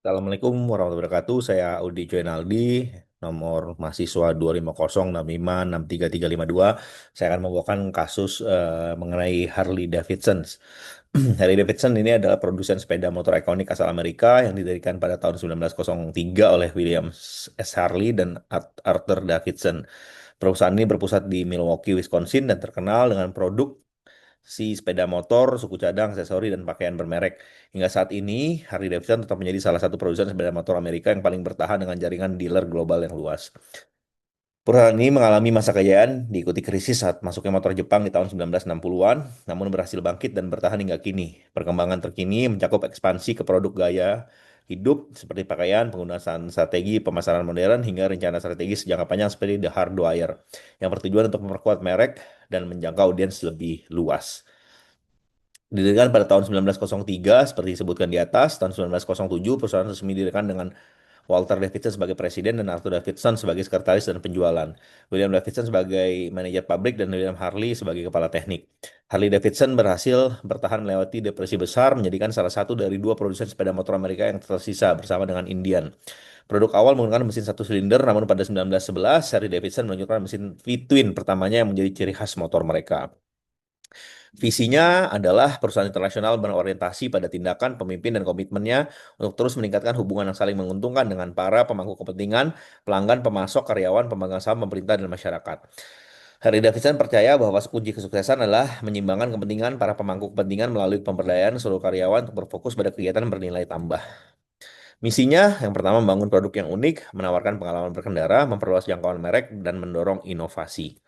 Assalamualaikum warahmatullahi wabarakatuh. Saya Audi Joynaldi, nomor mahasiswa 25066563352. Saya akan membawakan kasus mengenai Harley Davidson. Harley Davidson ini adalah produsen sepeda motor ikonik asal Amerika yang didirikan pada tahun 1903 oleh William S. Harley dan Arthur Davidson. Perusahaan ini berpusat di Milwaukee, Wisconsin dan terkenal dengan produk sepeda motor, suku cadang, aksesori, dan pakaian bermerek. Hingga saat ini, Harley Davidson tetap menjadi salah satu produsen sepeda motor Amerika yang paling bertahan dengan jaringan dealer global yang luas. Perusahaan ini mengalami masa kejayaan diikuti krisis saat masuknya motor Jepang di tahun 1960-an, namun berhasil bangkit dan bertahan hingga kini. Perkembangan terkini mencakup ekspansi ke produk gaya hidup seperti pakaian, penggunaan strategi pemasaran modern, hingga rencana strategis jangka panjang seperti The Hardwire, yang bertujuan untuk memperkuat merek dan menjangkau audiens lebih luas. Didirikan pada tahun 1903, seperti disebutkan di atas. Tahun 1907, perusahaan resmi didirikan dengan Walter Davidson sebagai presiden dan Arthur Davidson sebagai sekretaris dan penjualan. William Davidson sebagai manajer pabrik dan William Harley sebagai kepala teknik. Harley Davidson berhasil bertahan melewati depresi besar, menjadikan salah satu dari dua produsen sepeda motor Amerika yang tersisa bersama dengan Indian. Produk awal menggunakan mesin satu silinder, namun pada 1911, Harley Davidson menunjukkan mesin V-twin pertamanya yang menjadi ciri khas motor mereka. Visinya adalah perusahaan internasional berorientasi pada tindakan, pemimpin, dan komitmennya untuk terus meningkatkan hubungan yang saling menguntungkan dengan para pemangku kepentingan, pelanggan, pemasok, karyawan, pemegang saham, pemerintah, dan masyarakat. Harley Davidson percaya bahwa kunci kesuksesan adalah menyeimbangkan kepentingan para pemangku kepentingan melalui pemberdayaan seluruh karyawan untuk berfokus pada kegiatan bernilai tambah. Misinya yang pertama membangun produk yang unik, menawarkan pengalaman berkendara, memperluas jangkauan merek, dan mendorong inovasi.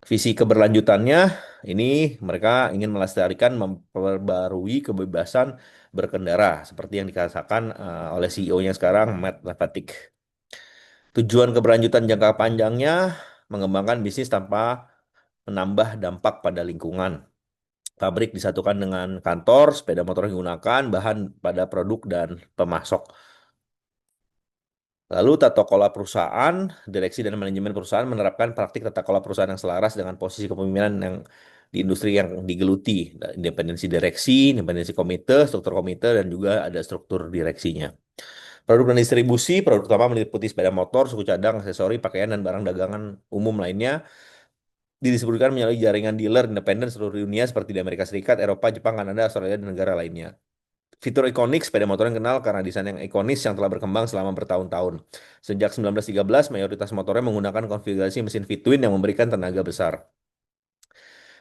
Visi keberlanjutannya ini mereka ingin melestarikan, memperbarui kebebasan berkendara seperti yang dikatakan oleh CEO-nya sekarang, Matt Levatic. Tujuan keberlanjutan jangka panjangnya mengembangkan bisnis tanpa menambah dampak pada lingkungan. Pabrik disatukan dengan kantor, sepeda motor yang digunakan, bahan pada produk dan pemasok. Lalu tata kelola perusahaan, direksi dan manajemen perusahaan menerapkan praktik tata kelola perusahaan yang selaras dengan posisi kepemimpinan yang di industri yang digeluti. Independensi direksi, independensi komite, struktur komite, dan juga ada struktur direksinya. Produk dan distribusi, produk utama meliputi sepeda motor, suku cadang, aksesori, pakaian, dan barang dagangan umum lainnya. Didistribusikan melalui jaringan dealer independen seluruh dunia seperti di Amerika Serikat, Eropa, Jepang, Kanada, Australia, dan negara lainnya. Fitur ikonik sepeda motor yang kenal karena desain yang ikonis yang telah berkembang selama bertahun-tahun. Sejak 1913, mayoritas motornya menggunakan konfigurasi mesin V-twin yang memberikan tenaga besar.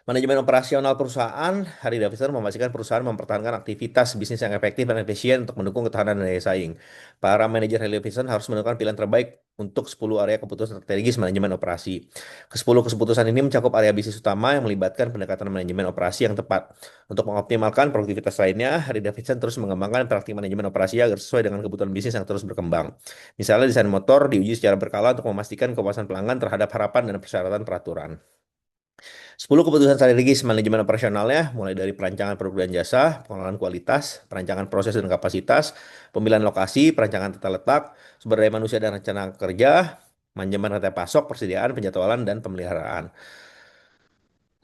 Manajemen operasional perusahaan, Harley Davidson memastikan perusahaan mempertahankan aktivitas bisnis yang efektif dan efisien untuk mendukung ketahanan dan daya saing. Para manajer Harley Davidson harus menentukan pilihan terbaik untuk 10 area keputusan strategis manajemen operasi. Ke-10 keputusan ini mencakup area bisnis utama yang melibatkan pendekatan manajemen operasi yang tepat. Untuk mengoptimalkan produktivitas lainnya, Harley Davidson terus mengembangkan praktik manajemen operasi agar sesuai dengan kebutuhan bisnis yang terus berkembang. Misalnya desain motor diuji secara berkala untuk memastikan kepuasan pelanggan terhadap harapan dan persyaratan peraturan. 10 keputusan strategis manajemen operasionalnya mulai dari perancangan produk dan jasa, pengelolaan kualitas, perancangan proses dan kapasitas, pemilihan lokasi, perancangan tata letak, sumber daya manusia dan rencana kerja, manajemen rantai pasok, persediaan, penjadwalan, dan pemeliharaan.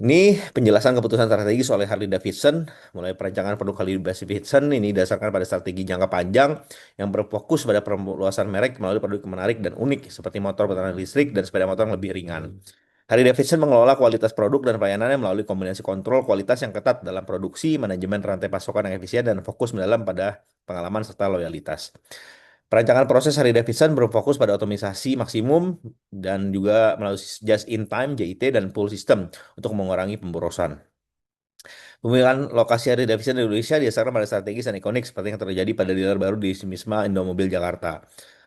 Ini penjelasan keputusan strategis oleh Harley Davidson, mulai perancangan produk Harley Davidson ini didasarkan pada strategi jangka panjang yang berfokus pada perluasan merek melalui produk yang menarik dan unik seperti motor bertenaga listrik dan sepeda motor yang lebih ringan. Harley Davidson mengelola kualitas produk dan pelayanannya melalui kombinasi kontrol kualitas yang ketat dalam produksi, manajemen rantai pasokan yang efisien, dan fokus mendalam pada pengalaman serta loyalitas. Perancangan proses Harley Davidson berfokus pada otomisasi maksimum dan juga melalui just in time JIT dan pull system untuk mengurangi pemborosan. Pemilihan lokasi Harley Davidson di Indonesia didasarkan pada strategis dan ikonik seperti yang terjadi pada dealer baru di Simisma Indomobil Jakarta.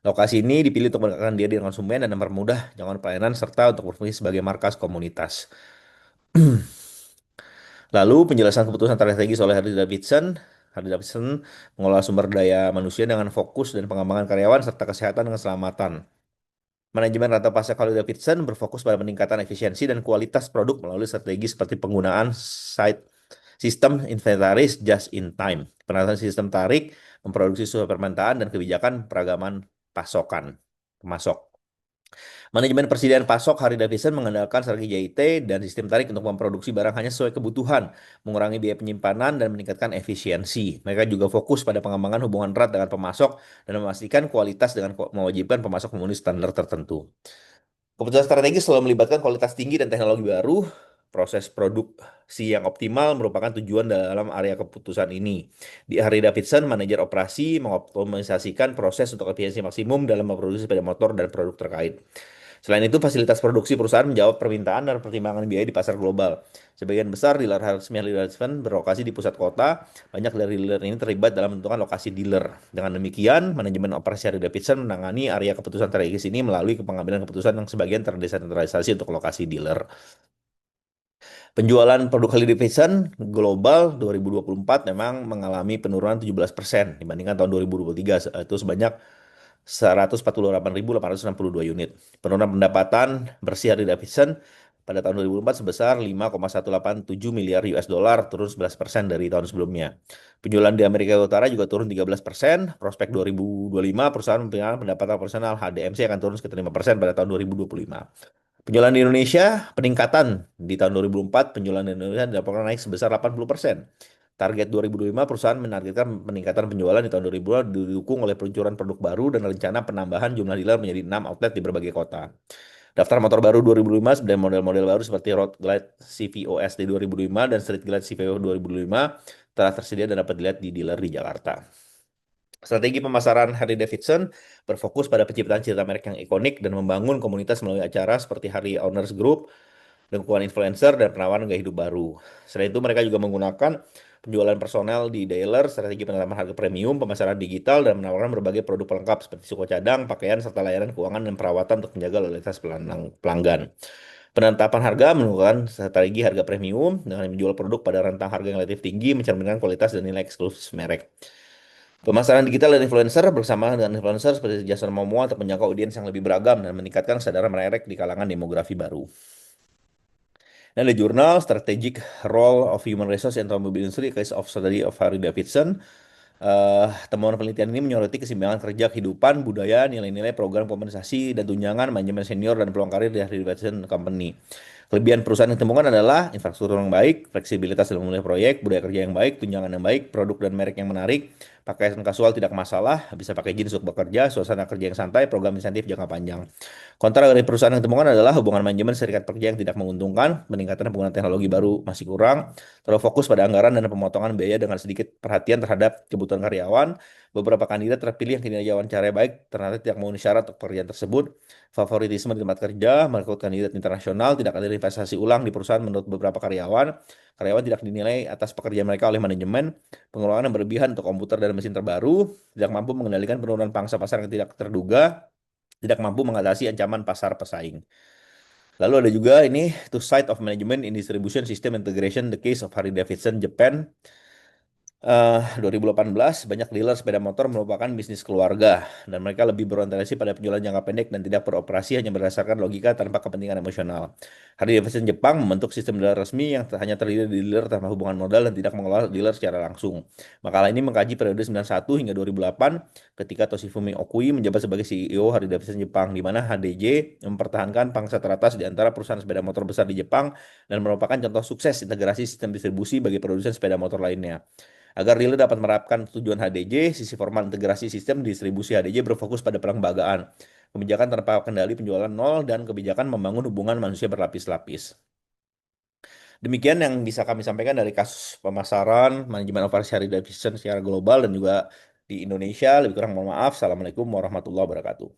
Lokasi ini dipilih untuk mendekatkan diri dengan konsumen dan mempermudah jangkauan pelayanan serta untuk berfungsi sebagai markas komunitas. Lalu penjelasan keputusan strategis oleh Harley Davidson. Harley Davidson mengelola sumber daya manusia dengan fokus dan pengembangan karyawan serta kesehatan dan keselamatan. Manajemen rata pasar Harley Davidson berfokus pada peningkatan efisiensi dan kualitas produk melalui strategi seperti penggunaan site sistem inventaris just in time, penerapan sistem tarik, memproduksi sesuai permintaan, dan kebijakan peragaman pasokan, pemasok. Manajemen persediaan pasok Harley Davidson mengandalkan strategi JIT dan sistem tarik untuk memproduksi barang hanya sesuai kebutuhan, mengurangi biaya penyimpanan, dan meningkatkan efisiensi. Mereka juga fokus pada pengembangan hubungan erat dengan pemasok dan memastikan kualitas dengan mewajibkan pemasok memenuhi standar tertentu. Keputusan strategis selalu melibatkan kualitas tinggi dan teknologi baru. Proses produksi yang optimal merupakan tujuan dalam area keputusan ini. Di Harley Davidson, manajer operasi mengoptimalisasikan proses untuk efisiensi maksimum dalam memproduksi sepeda motor dan produk terkait. Selain itu, fasilitas produksi perusahaan menjawab permintaan dan pertimbangan biaya di pasar global. Sebagian besar dealer resmi Harley Davidson berlokasi di pusat kota. Banyak dari dealer ini terlibat dalam menentukan lokasi dealer. Dengan demikian, manajemen operasi Harley Davidson menangani area keputusan strategis ini melalui pengambilan keputusan yang sebagian terdesentralisasi untuk lokasi dealer. Penjualan produk Harley Davidson global 2024 memang mengalami penurunan 17% dibandingkan tahun 2023, itu sebanyak 148.862 unit. Penurunan pendapatan bersih Harley Davidson pada tahun 2024 sebesar 5,187 miliar US dollar, turun 11% dari tahun sebelumnya. Penjualan di Amerika Utara juga turun 13%. Prospek 2025 perusahaan memperkirakan pendapatan operasional HDMC akan turun sekitar 5% pada tahun 2025. Penjualan di Indonesia, peningkatan di tahun 2004, penjualan di Indonesia dilaporkan naik sebesar 80%. Target 2025, perusahaan menargetkan peningkatan penjualan di tahun 2025 didukung oleh peluncuran produk baru dan rencana penambahan jumlah dealer menjadi 6 outlet di berbagai kota. Daftar motor baru 2005 dan model-model baru seperti Road Glide CVO SD 2005 dan Street Glide CVO 2005 telah tersedia dan dapat dilihat di dealer di Jakarta. Strategi pemasaran Harley Davidson berfokus pada penciptaan cerita merek yang ikonik dan membangun komunitas melalui acara seperti Harley Owners Group, dukungan influencer, dan penawaran gaya hidup baru. Selain itu, mereka juga menggunakan penjualan personel di dealer, strategi penetapan harga premium, pemasaran digital, dan menawarkan berbagai produk pelengkap seperti suku cadang, pakaian, serta layanan keuangan dan perawatan untuk menjaga loyalitas pelanggan. Penetapan harga menggunakan strategi harga premium dengan menjual produk pada rentang harga yang relatif tinggi, mencerminkan kualitas dan nilai eksklusif merek. Pemasaran digital dan influencer bersama dengan influencer seperti Jason Momoa untuk menjangkau audiens yang lebih beragam dan meningkatkan kesadaran merek di kalangan demografi baru. Dan ada jurnal Strategic Role of Human Resource and Automobile Industry, Case of Study of Harley Davidson. Temuan penelitian ini menyoroti keseimbangan kerja kehidupan, budaya, nilai-nilai program kompensasi dan tunjangan, manajemen senior, dan peluang karir di Harley Davidson Company. Kelebihan perusahaan yang ditemukan adalah infrastruktur yang baik, fleksibilitas dalam memilih proyek, budaya kerja yang baik, tunjangan yang baik, produk dan merek yang menarik, pakaian kasual tidak masalah, bisa pakai jeans untuk bekerja, suasana kerja yang santai, program insentif jangka panjang. Kontra dari perusahaan yang ditemukan adalah hubungan manajemen serikat pekerja yang tidak menguntungkan, peningkatan penggunaan teknologi baru masih kurang, terlalu fokus pada anggaran dan pemotongan biaya dengan sedikit perhatian terhadap kebutuhan karyawan. Beberapa kandidat terpilih yang kinerja wawancara baik ternyata tidak memenuhi syarat untuk pekerjaan tersebut. Favoritisme di tempat kerja, merekrut kandidat internasional, tidak ada investasi ulang di perusahaan menurut beberapa karyawan. Karyawan tidak dinilai atas pekerjaan mereka oleh manajemen, pengeluaran yang berlebihan untuk komputer dan mesin terbaru, tidak mampu mengendalikan penurunan pangsa pasar yang tidak terduga, tidak mampu mengatasi ancaman pasar pesaing. Lalu ada juga ini Two Side of Management in Distribution System Integration, The Case of Harley Davidson Japan. 2018 banyak dealer sepeda motor merupakan bisnis keluarga dan mereka lebih berorientasi pada penjualan jangka pendek dan tidak beroperasi hanya berdasarkan logika tanpa kepentingan emosional. Harley Davidson Jepang membentuk sistem dealer resmi yang hanya terdiri dari dealer tanpa hubungan modal dan tidak mengelola dealer secara langsung. Makalah ini mengkaji periode 91 hingga 2008 ketika Toshifumi Okui menjabat sebagai CEO Harley Davidson Jepang, di mana HDJ mempertahankan pangsa teratas di antara perusahaan sepeda motor besar di Jepang dan merupakan contoh sukses integrasi sistem distribusi bagi produsen sepeda motor lainnya. Agar dealer dapat menerapkan tujuan HDJ, sisi formal integrasi sistem distribusi HDJ berfokus pada pelembagaan, kebijakan tanpa kendali penjualan nol, dan kebijakan membangun hubungan manusia berlapis-lapis. Demikian yang bisa kami sampaikan dari kasus pemasaran, manajemen operasi Harley Davidson secara global dan juga di Indonesia. Lebih kurang mohon maaf. Assalamualaikum warahmatullahi wabarakatuh.